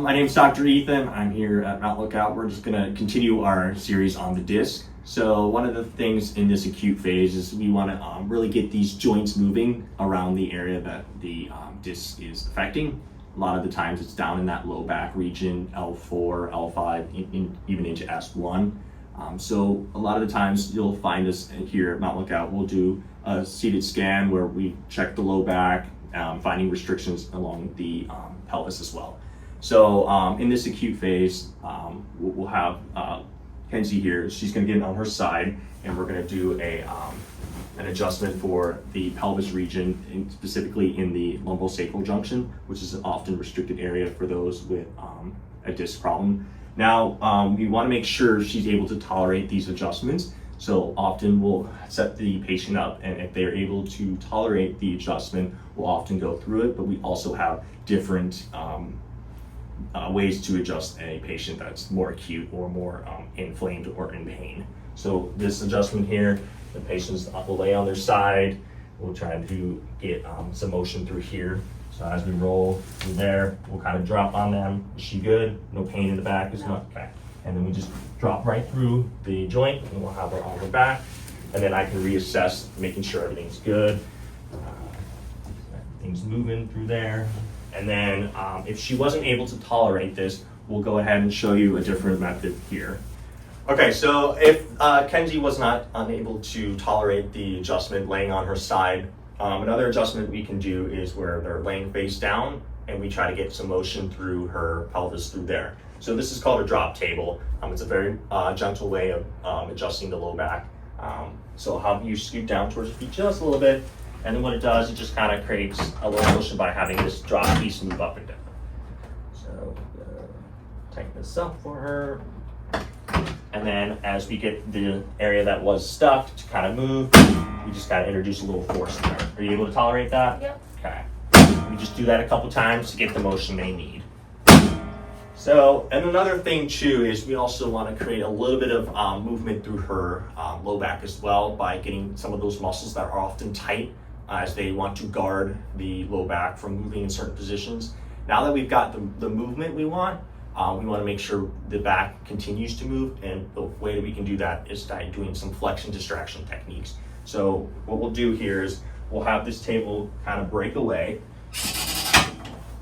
My name is Dr. Ethan. I'm here at Mount Lookout. We're just going to continue our series on the disc. So one of the things in this acute phase is we want to really get these joints moving around the area that the disc is affecting. A lot of the times it's down in that low back region, L4, L5, even into S1. So a lot of the times you'll find us here at Mount Lookout, we'll do a seated scan where we check the low back, finding restrictions along the pelvis as well. So in this acute phase, we'll have Kenzie here. She's going to get on her side, and we're going to do an adjustment for the pelvis region, specifically in the lumbosacral junction, which is an often restricted area for those with a disc problem. Now, we want to make sure she's able to tolerate these adjustments. So often we'll set the patient up, and if they're able to tolerate the adjustment, we'll often go through it, but we also have different ways to adjust a patient that's more acute or more inflamed or in pain. So this adjustment here, the patients will lay on their side. We'll try to get some motion through here. So as we roll through there, we'll kind of drop on them. Is she good? No pain in the back? Is not okay. And then we just drop right through the joint, and we'll have her on her back. And then I can reassess, making sure everything's good. Everything's moving through there. And then if she wasn't able to tolerate this, we'll go ahead and show you a different method here. Okay, so if Kenzie was not unable to tolerate the adjustment laying on her side, another adjustment we can do is where they're laying face down, and we try to get some motion through her pelvis through there. So this is called a drop table. It's a very gentle way of adjusting the low back. So I'll have you scoot down towards your feet just a little bit, and then what it does, it just kind of creates a little motion by having this drop piece move up and down. So tighten this up for her. And then as we get the area that was stuck to kind of move, we just got to introduce a little force in there. Are you able to tolerate that? Yep. Okay. We just do that a couple times to get the motion they need. So, and another thing too is we also want to create a little bit of movement through her low back as well by getting some of those muscles that are often tight as they want to guard the low back from moving in certain positions. Now that we've got the movement we want to make sure the back continues to move, and the way that we can do that is by doing some flexion distraction techniques. So what we'll do here is we'll have this table kind of break away,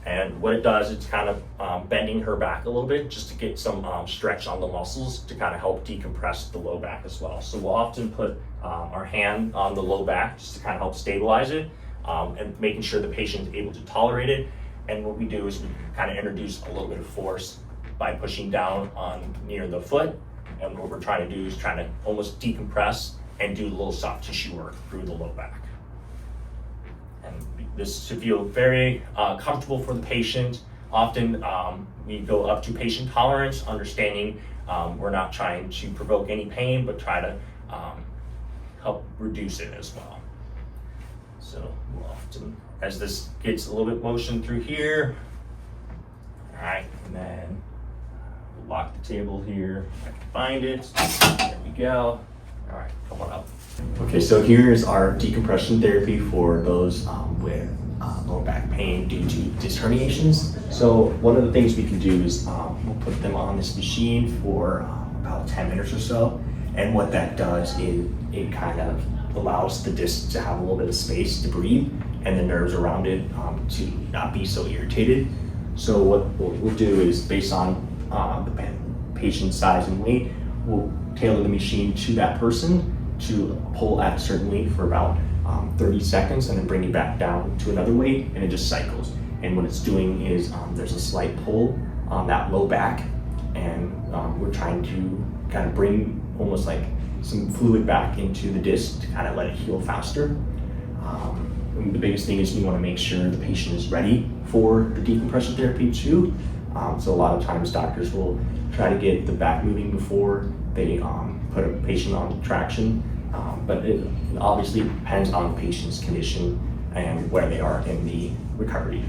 and what it does, it's kind of bending her back a little bit just to get some stretch on the muscles to kind of help decompress the low back as well. So we'll often put our hand on the low back just to kind of help stabilize it, and making sure the patient is able to tolerate it. And what we do is we kind of introduce a little bit of force by pushing down on near the foot. And what we're trying to do is trying to almost decompress and do a little soft tissue work through the low back. And this should feel very comfortable for the patient. Often we go up to patient tolerance, understanding we're not trying to provoke any pain, but try to help reduce it as well. So we'll often, as this gets a little bit motion through here, all right, and then we'll lock the table here. I can find it. There we go. All right, come on up. Okay, so here is our decompression therapy for those with lower back pain due to disc herniations. So one of the things we can do is we'll put them on this machine for about 10 minutes or so. And what that does is it kind of allows the disc to have a little bit of space to breathe, and the nerves around it to not be so irritated. So what we'll do is, based on the patient's size and weight, we'll tailor the machine to that person to pull at a certain weight for about 30 seconds, and then bring it back down to another weight, and it just cycles. And what it's doing is there's a slight pull on that low back, and we're trying to kind of bring almost like some fluid back into the disc to kind of let it heal faster. And the biggest thing is we want to make sure the patient is ready for the decompression therapy too. So a lot of times doctors will try to get the back moving before they put a patient on traction, but it obviously depends on the patient's condition and where they are in the recovery.